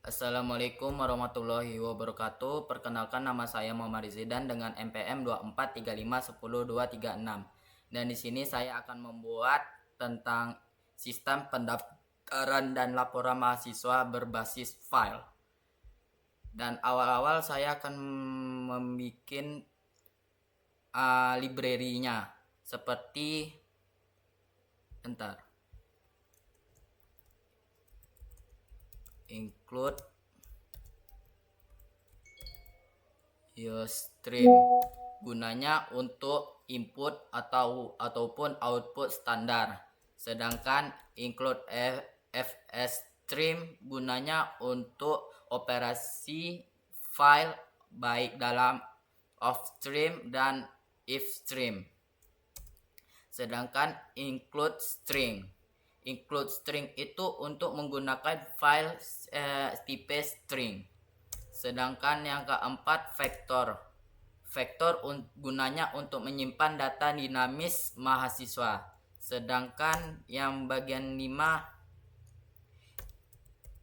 Assalamualaikum warahmatullahi wabarakatuh. Perkenalkan, nama saya Muhammad Rizidan dengan NPM 2435102236. Dan di sini saya akan membuat tentang sistem pendaftaran dan laporan mahasiswa berbasis file. Dan awal-awal saya akan membuat library-nya seperti include stream, gunanya untuk input ataupun output standar. Sedangkan include fs stream gunanya untuk operasi file baik dalam off stream dan if stream. Sedangkan include string itu untuk menggunakan file tipe string. Sedangkan yang keempat, vektor gunanya untuk menyimpan data dinamis mahasiswa. Sedangkan yang bagian 5,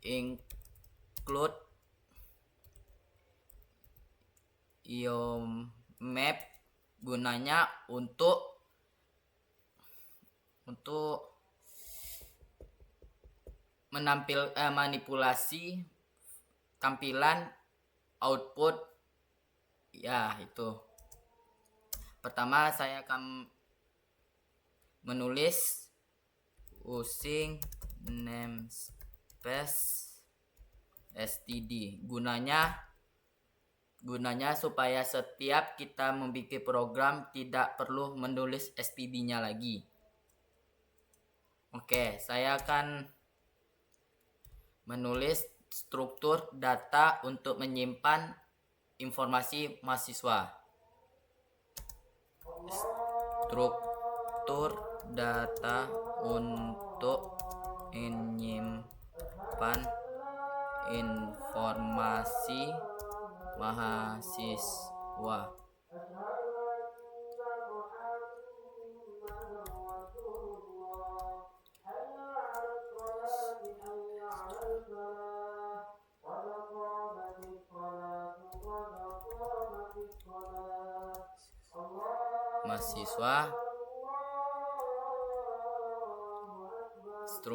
include map, gunanya untuk manipulasi tampilan output. Ya, itu. Pertama saya akan menulis using namespace std. Gunanya supaya setiap kita membuat program tidak perlu menulis std-nya lagi. Oke, saya akan menulis struktur data untuk menyimpan informasi mahasiswa. Struktur data untuk menyimpan informasi mahasiswa.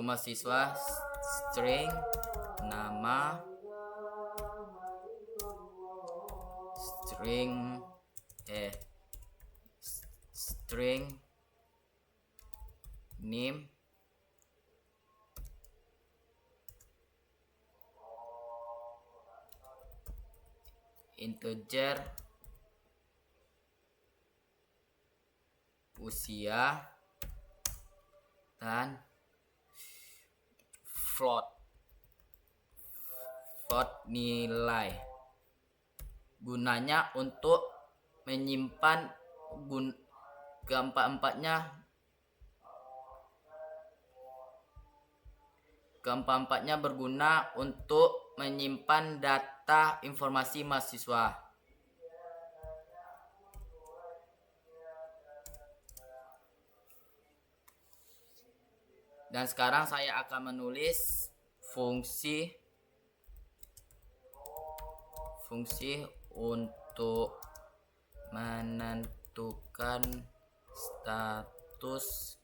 Mahasiswa, string nama, string name, integer, usia, dan float nilai. Gunanya untuk menyimpan keempat-empatnya berguna untuk menyimpan data informasi mahasiswa. Dan sekarang saya akan menulis fungsi untuk menentukan status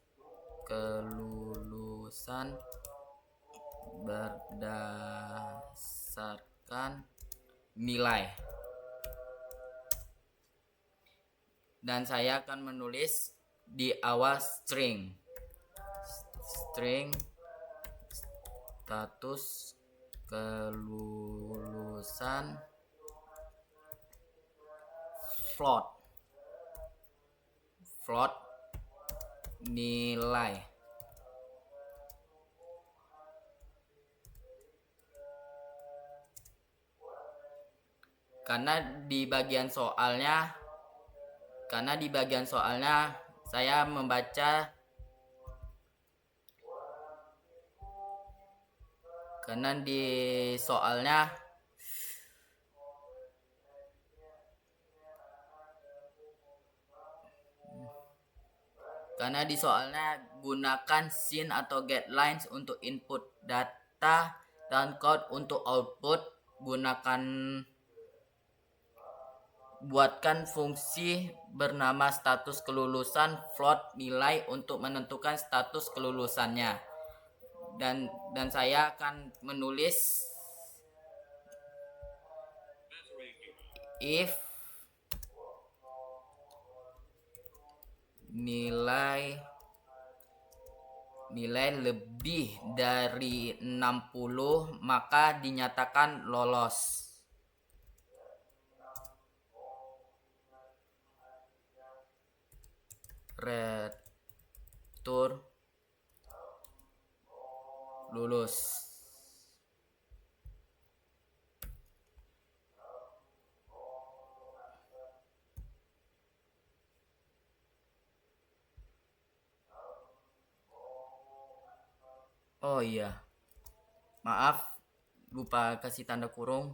kelulusan berdasarkan nilai. Dan saya akan menulis di awal string status kelulusan float nilai. Karena di bagian soalnya saya membaca, karena di soalnya gunakan sin atau get lines untuk input data Dan code untuk output, buatkan fungsi bernama status kelulusan float nilai untuk menentukan status kelulusannya. Dan saya akan menulis if nilai lebih dari 60 maka dinyatakan lolos. Return lulus. Oh iya, maaf, lupa kasih tanda kurung.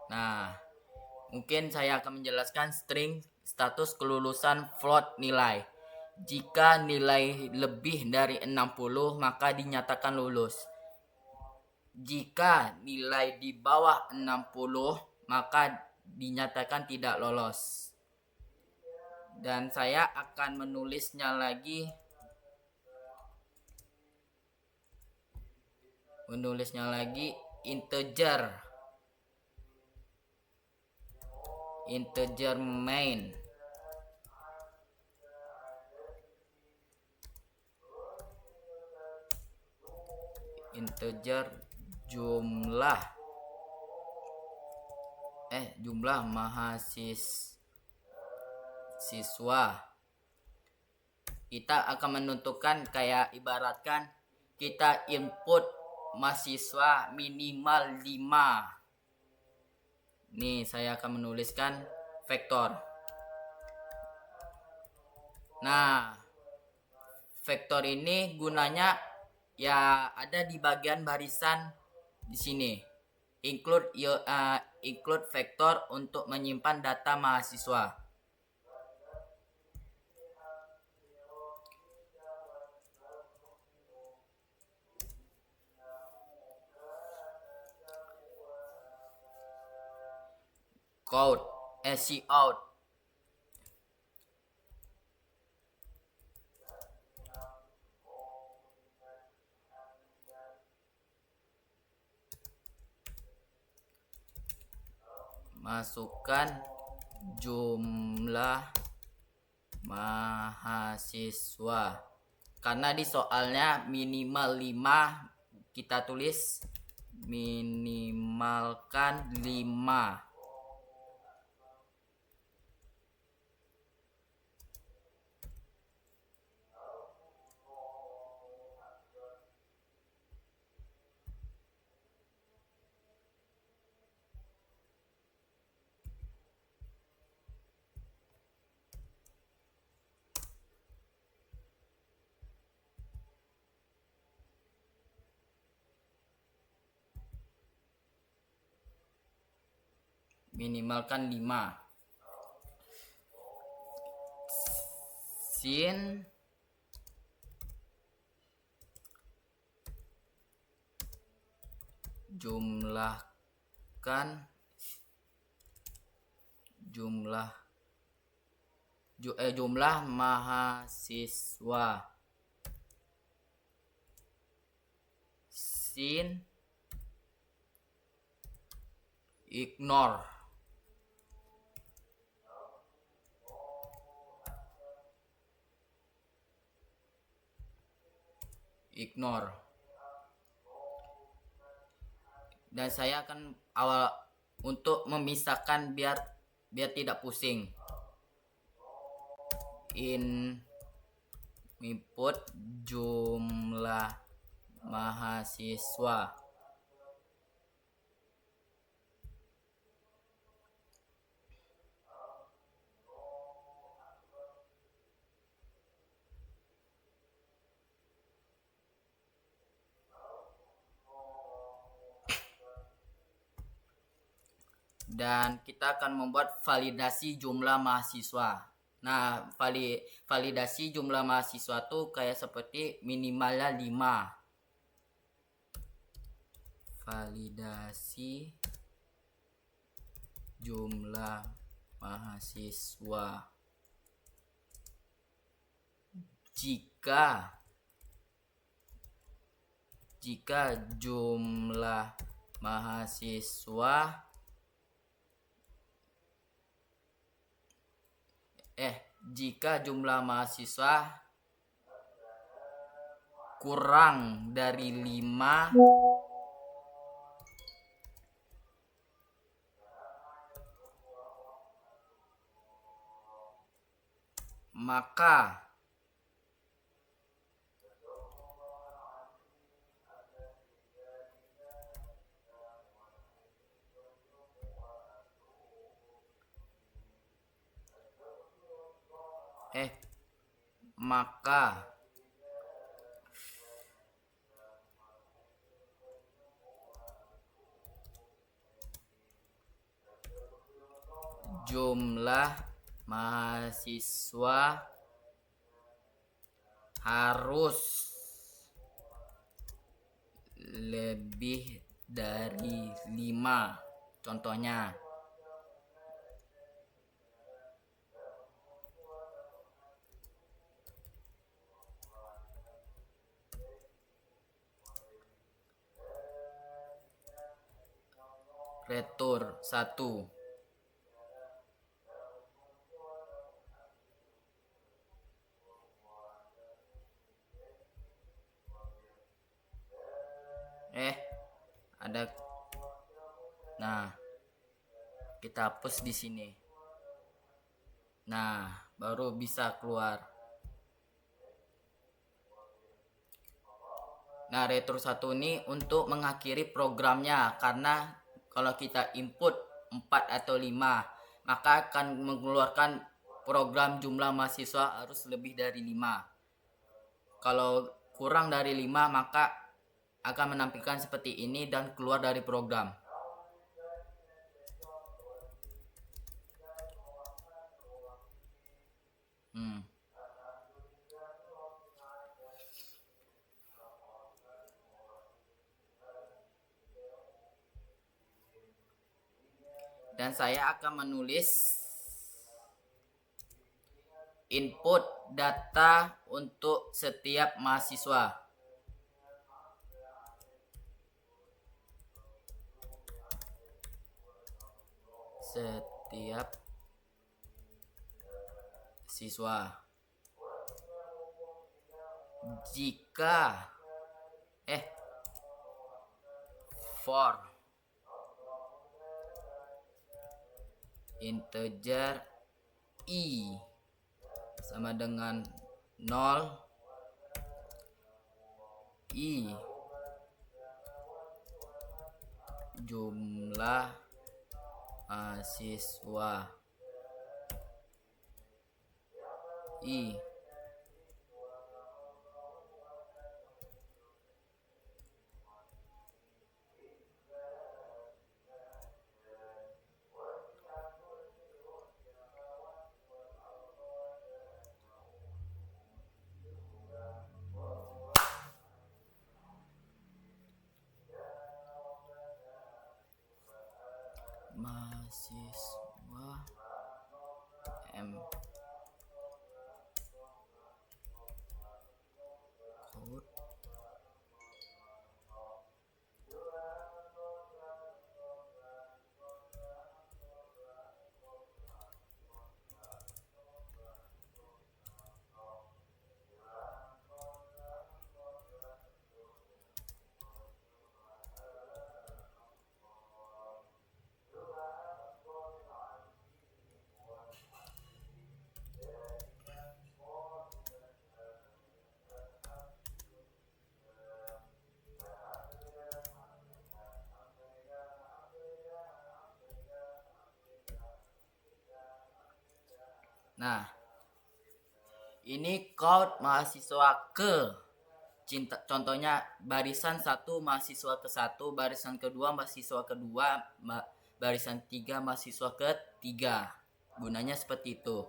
Nah, mungkin saya akan menjelaskan string status kelulusan float nilai. Jika nilai lebih dari 60 maka dinyatakan lulus. Jika nilai di bawah 60 maka dinyatakan tidak lolos. Dan saya akan menulisnya lagi. Integer main integer jumlah mahasiswa. Kita akan menentukan, kayak ibaratkan kita input mahasiswa minimal 5. Nih, saya akan menuliskan vektor. Nah, vektor ini gunanya ya ada di bagian barisan di sini. Include vektor untuk menyimpan data mahasiswa. Cout. Masukkan jumlah mahasiswa. Karena di soalnya minimal 5, kita tulis minimalkan 5. Minimalkan 5. Sin jumlah mahasiswa. Sin ignore dan saya akan untuk memisahkan biar tidak pusing. Input jumlah mahasiswa. Dan kita akan membuat validasi jumlah mahasiswa. Nah, validasi jumlah mahasiswa tuh kayak seperti minimalnya 5. Validasi jumlah mahasiswa. Jika jumlah mahasiswa kurang dari 5, maka jumlah mahasiswa harus lebih dari 5. Contohnya, retur 1. Ada. Nah, kita hapus di sini. Nah, baru bisa keluar. Nah, retur 1 ini untuk mengakhiri programnya, karena kalau kita input 4 atau 5, maka akan mengeluarkan program jumlah mahasiswa harus lebih dari 5. Kalau kurang dari 5, maka akan menampilkan seperti ini dan keluar dari program. Dan saya akan menulis input data untuk setiap mahasiswa. Setiap siswa. Jika for integer i sama dengan 0, i jumlah mahasiswa, i mahasiswa m code Nah, ini code mahasiswa ke. Contohnya barisan 1 mahasiswa ke 1, barisan kedua mahasiswa kedua, barisan 3 mahasiswa ke 3. Gunanya seperti itu.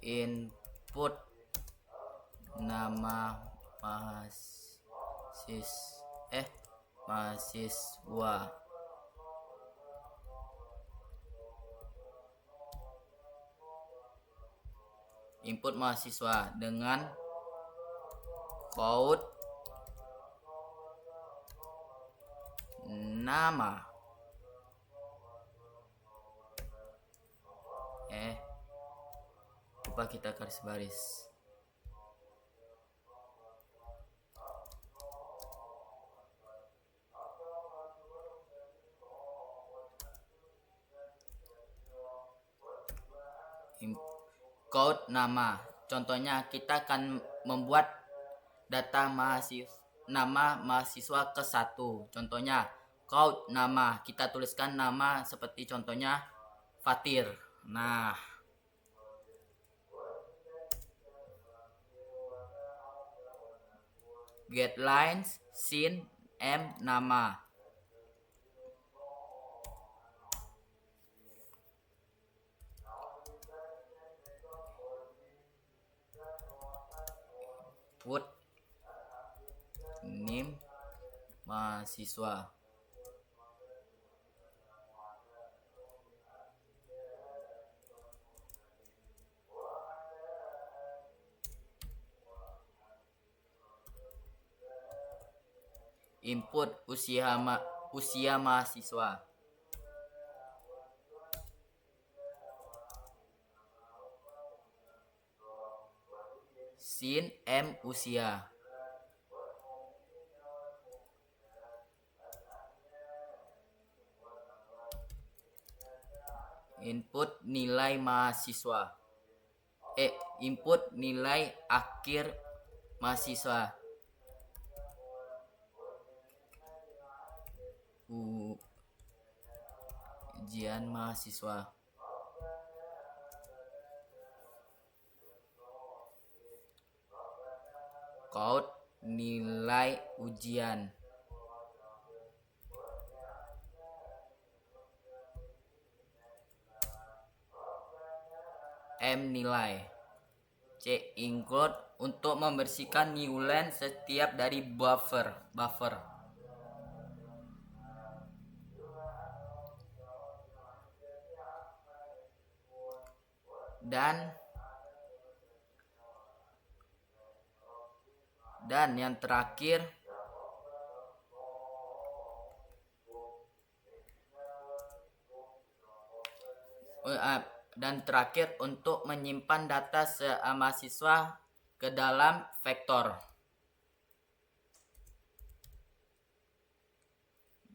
input nama mahasiswa. Input mahasiswa dengan code nama. Lupa kita garis baris. Code nama. Contohnya kita akan membuat data nama mahasiswa ke 1. Contohnya code nama, kita tuliskan nama seperti contohnya Fatir. Nah, get lines sin nama. Put name mahasiswa. Input usia mahasiswa. Sin usia. Input nilai mahasiswa. Input nilai akhir mahasiswa. Ujian mahasiswa. Code nilai ujian. Nilai. C include untuk membersihkan new line setiap dari buffer. Dan yang terakhir untuk menyimpan data mahasiswa ke dalam vektor.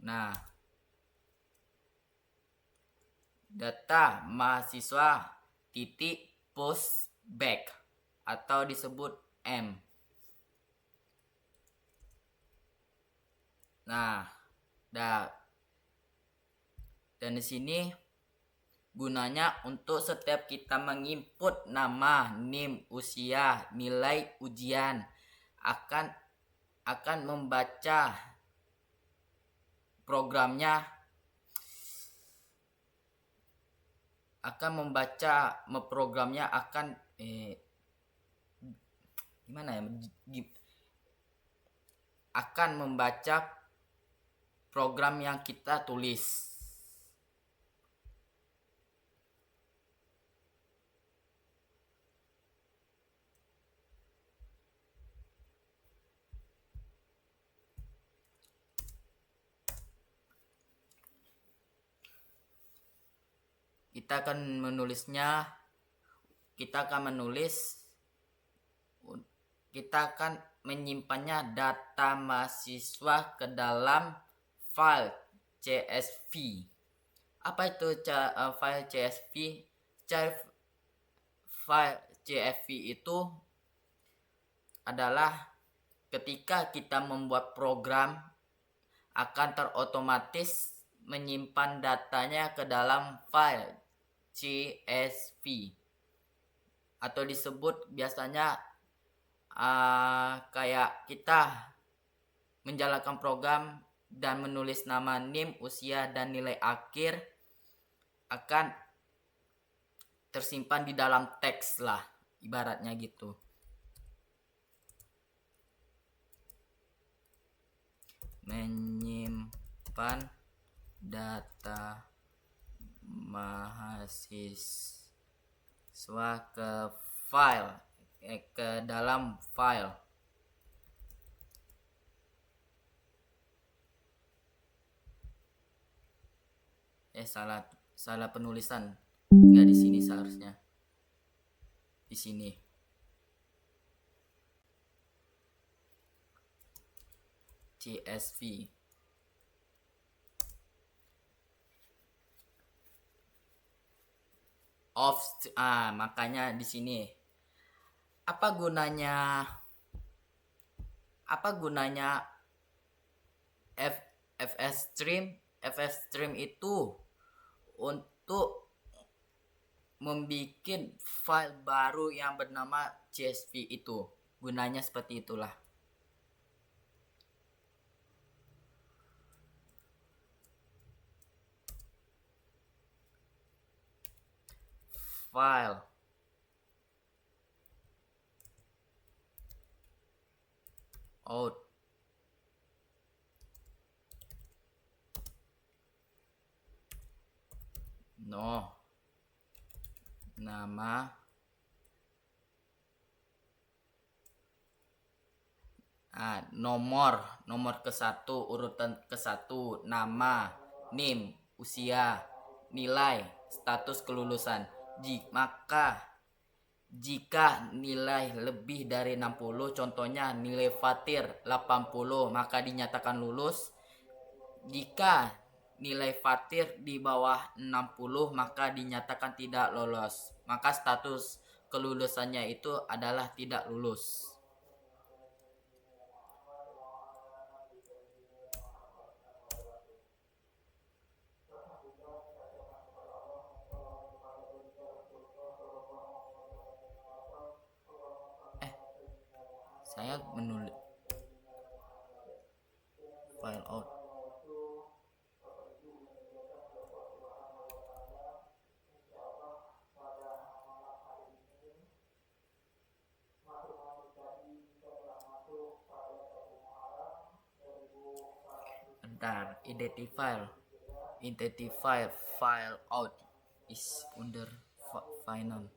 Nah, data mahasiswa titik post back atau disebut M. Nah, dan di sini gunanya untuk setiap kita menginput nama, NIM, usia, nilai ujian akan membaca programnya akan membaca program yang kita tulis. Kita akan menyimpannya data mahasiswa ke dalam file CSV. Apa itu file CSV? File CSV itu adalah ketika kita membuat program akan terotomatis menyimpan datanya ke dalam file CSV atau disebut biasanya kayak kita menjalankan program dan menulis nama, NIM, usia, dan nilai akhir akan tersimpan di dalam teks lah. ibaratnya gitu. Menyimpan data mahasiswa ke file, ke dalam file. Salah penulisan. Nggak di sini seharusnya. Di sini. CSV. Makanya di sini. Apa gunanya FS stream itu untuk membuat file baru yang bernama CSV itu. Gunanya seperti itulah. File out nama nomor ke-1, urutan ke-1, nama, NIM, usia, nilai, status kelulusan. Jika nilai lebih dari 60, contohnya nilai Fatir 80, maka dinyatakan lulus. Jika nilai Fatir di bawah 60, maka dinyatakan tidak lolos. Maka status kelulusannya itu adalah tidak lulus. Saya menulis file out. Bentar, identify file out is under final.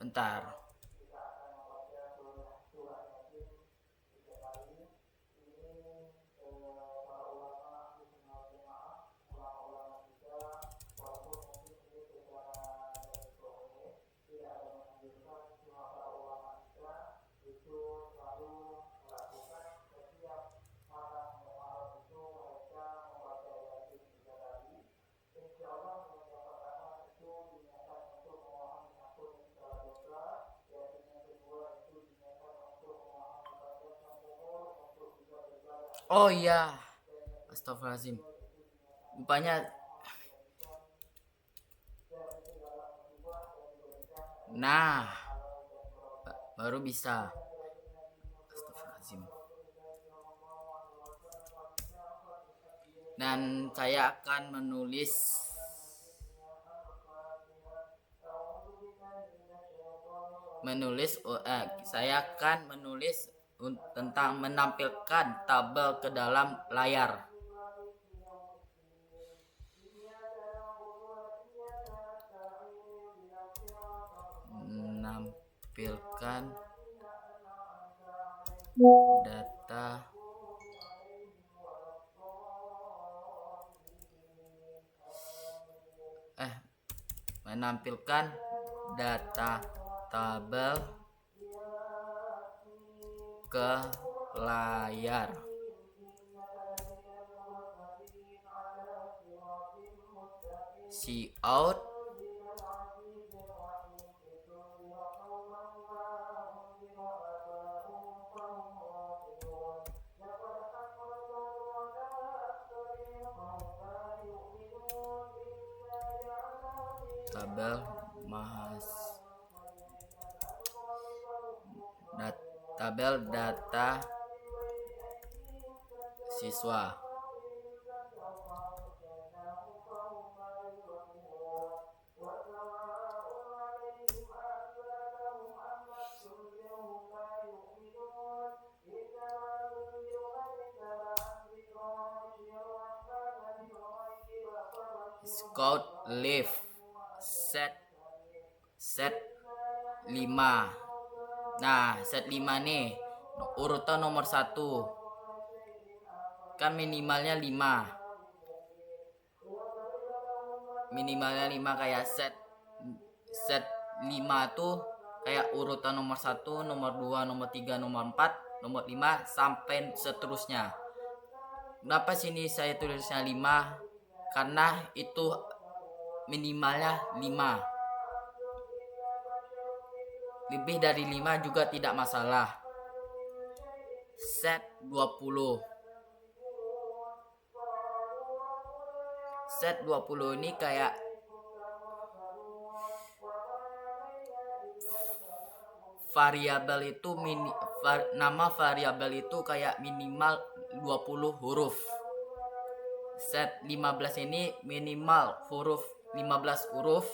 Bentar. Oh iya, astagfirullahaladzim. Rupanya, nah, baru bisa. Astagfirullahaladzim. Dan saya akan menulis saya akan menulis tentang menampilkan tabel ke dalam layar. Menampilkan data tabel ke layar. Cout tabel mahas tabel data siswa. Scout leave set 5. Nah, set 5 nih urutan nomor 1 kan minimalnya 5 kayak set 5 tuh kayak urutan nomor 1, nomor 2, nomor 3, nomor 4, nomor 5 sampai seterusnya. Kenapa sini saya tulisnya 5? Karena itu minimalnya 5. Lebih dari 5 juga tidak masalah. Set 20. Set 20 ini kayak variabel itu nama variabel itu kayak minimal 20 huruf. Set 15 ini minimal 15 huruf.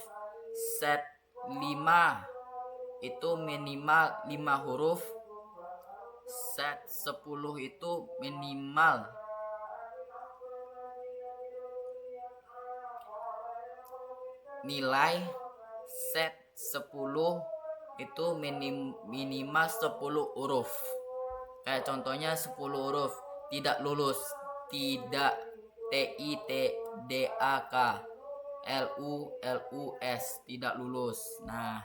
Set 5 itu minimal 5 huruf. Set 10 itu minimal nilai. Set 10 itu minimal 10 huruf. Kayak contohnya 10 huruf tidak lulus. Tidak, TITDAK, LULUS, tidak lulus. Nah,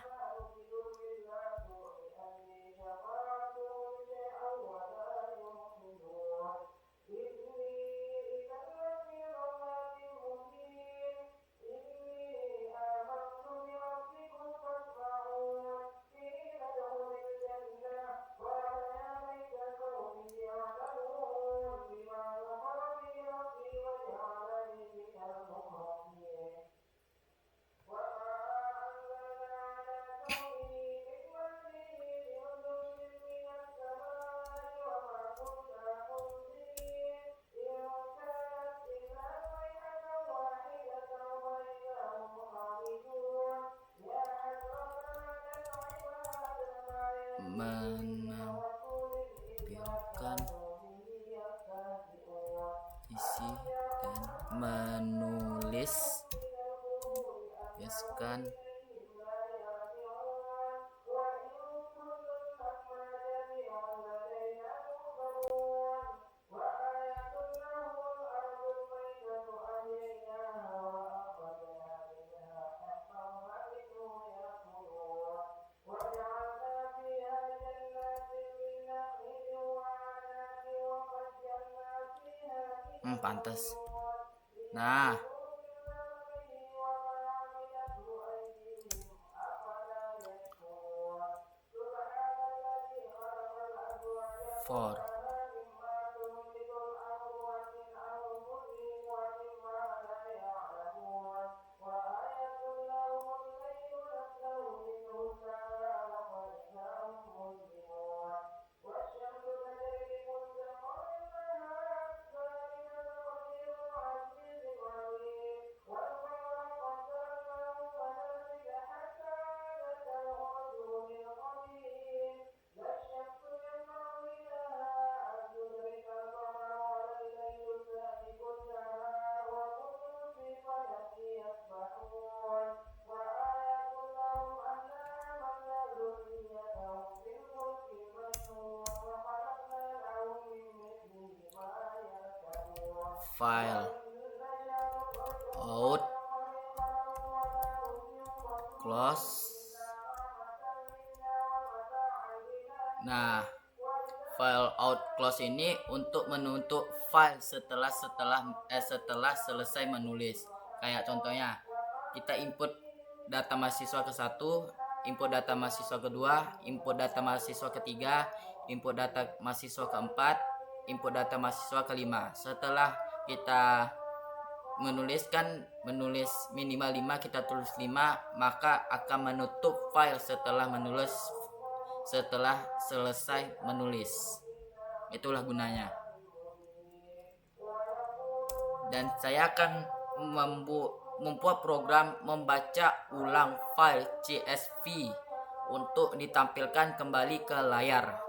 menampilkan isi dan menulis pantas. Nah, for file out close. Nah, file out close ini untuk menutup file setelah selesai menulis. Kayak contohnya kita input data mahasiswa ke-1, input data mahasiswa kedua, input data mahasiswa ketiga, input data mahasiswa keempat, input data mahasiswa kelima. Setelah kita menulis minimal 5, kita tulis 5, maka akan menutup file setelah selesai menulis. Itulah gunanya. Dan saya akan membuat program membaca ulang file CSV untuk ditampilkan kembali ke layar.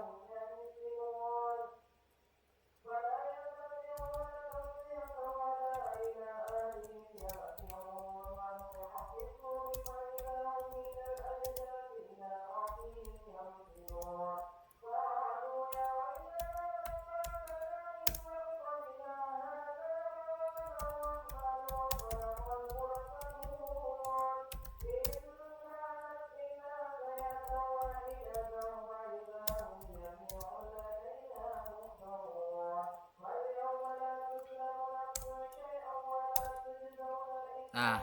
Nah,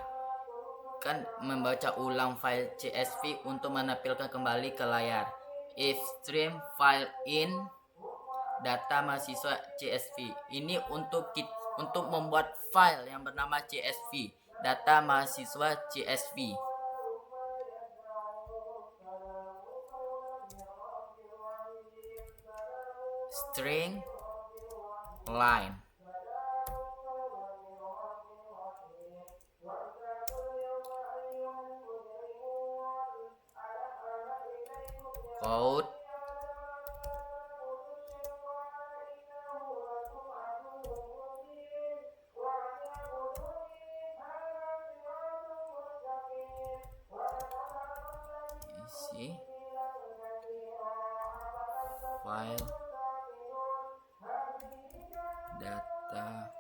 kan membaca ulang file CSV untuk menampilkan kembali ke layar. If stream file in data mahasiswa CSV. Ini untuk membuat file yang bernama CSV, data mahasiswa CSV. String line. Code isi file data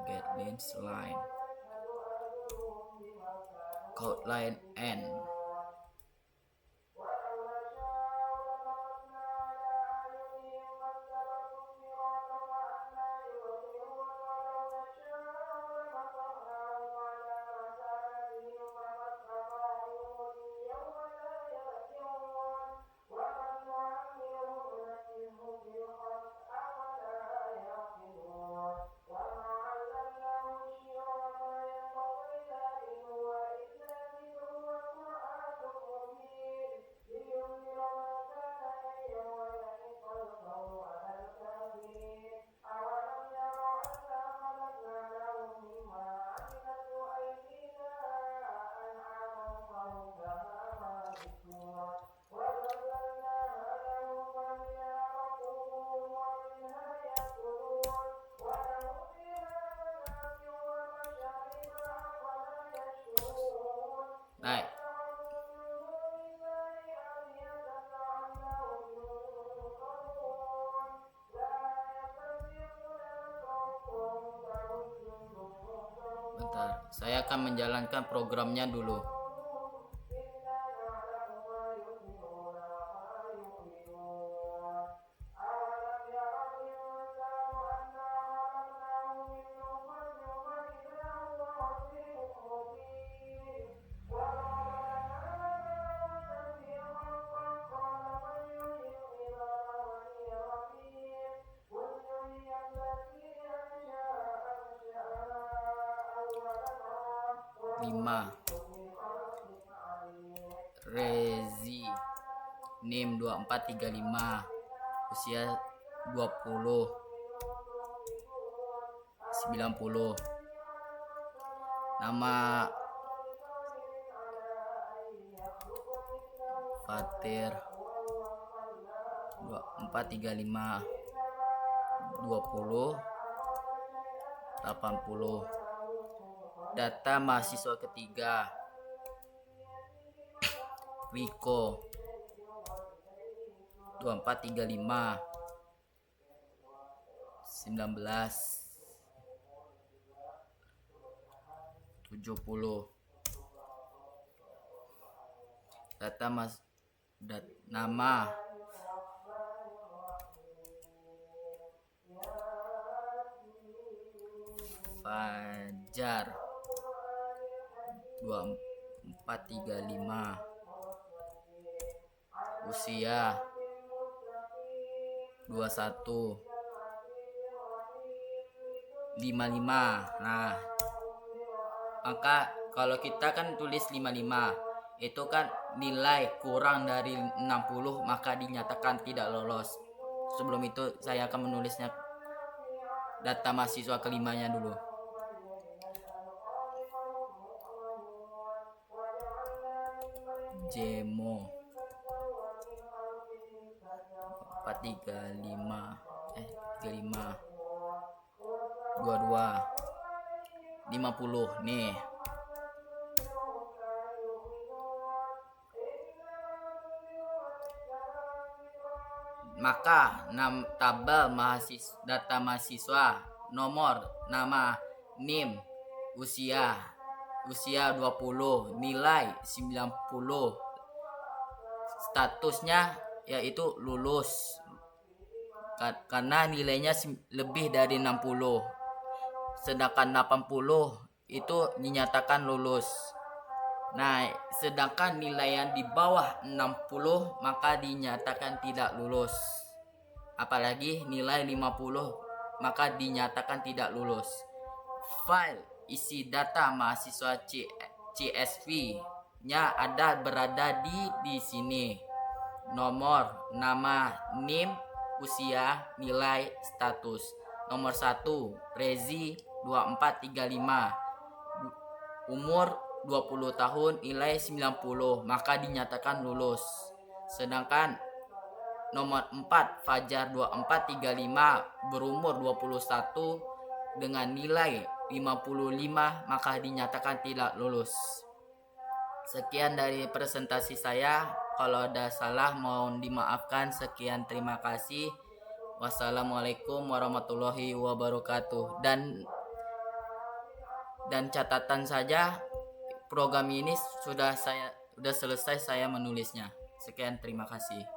get line code line n. Naik. Bentar, saya akan menjalankan programnya dulu. Rezi NIM 2435, usia 20, 90, nama Fatir 2435, 20, 80, data mahasiswa ketiga Wiko 2435, 19, 70, nama Fajar 2435, usia 21 55. Nah, maka kalau kita kan tulis 55, itu kan nilai kurang dari 60 maka dinyatakan tidak lolos. Sebelum itu saya akan menulisnya data mahasiswa kelimanya dulu. Jemo 435 35 22 50 nih. Maka tabel data mahasiswa, nomor, nama, NIM, usia 20, nilai 90, statusnya yaitu lulus karena nilainya lebih dari 60, sedangkan 80 itu dinyatakan lulus. Nah, sedangkan nilai yang di bawah 60 maka dinyatakan tidak lulus. Apalagi nilai 50 maka dinyatakan tidak lulus. File isi data mahasiswa CSV-nya berada di sini. Nomor, nama, NIM, usia, nilai, status. Nomor 1, Rezi 2435. Umur 20 tahun, nilai 90, maka dinyatakan lulus. Sedangkan nomor 4, Fajar 2435, berumur 21 dengan nilai 55, maka dinyatakan tidak lulus. Sekian dari presentasi saya. Kalau ada salah mohon dimaafkan. Sekian, terima kasih. Wassalamualaikum warahmatullahi wabarakatuh. Dan catatan saja, program ini sudah selesai saya menulisnya. Sekian, terima kasih.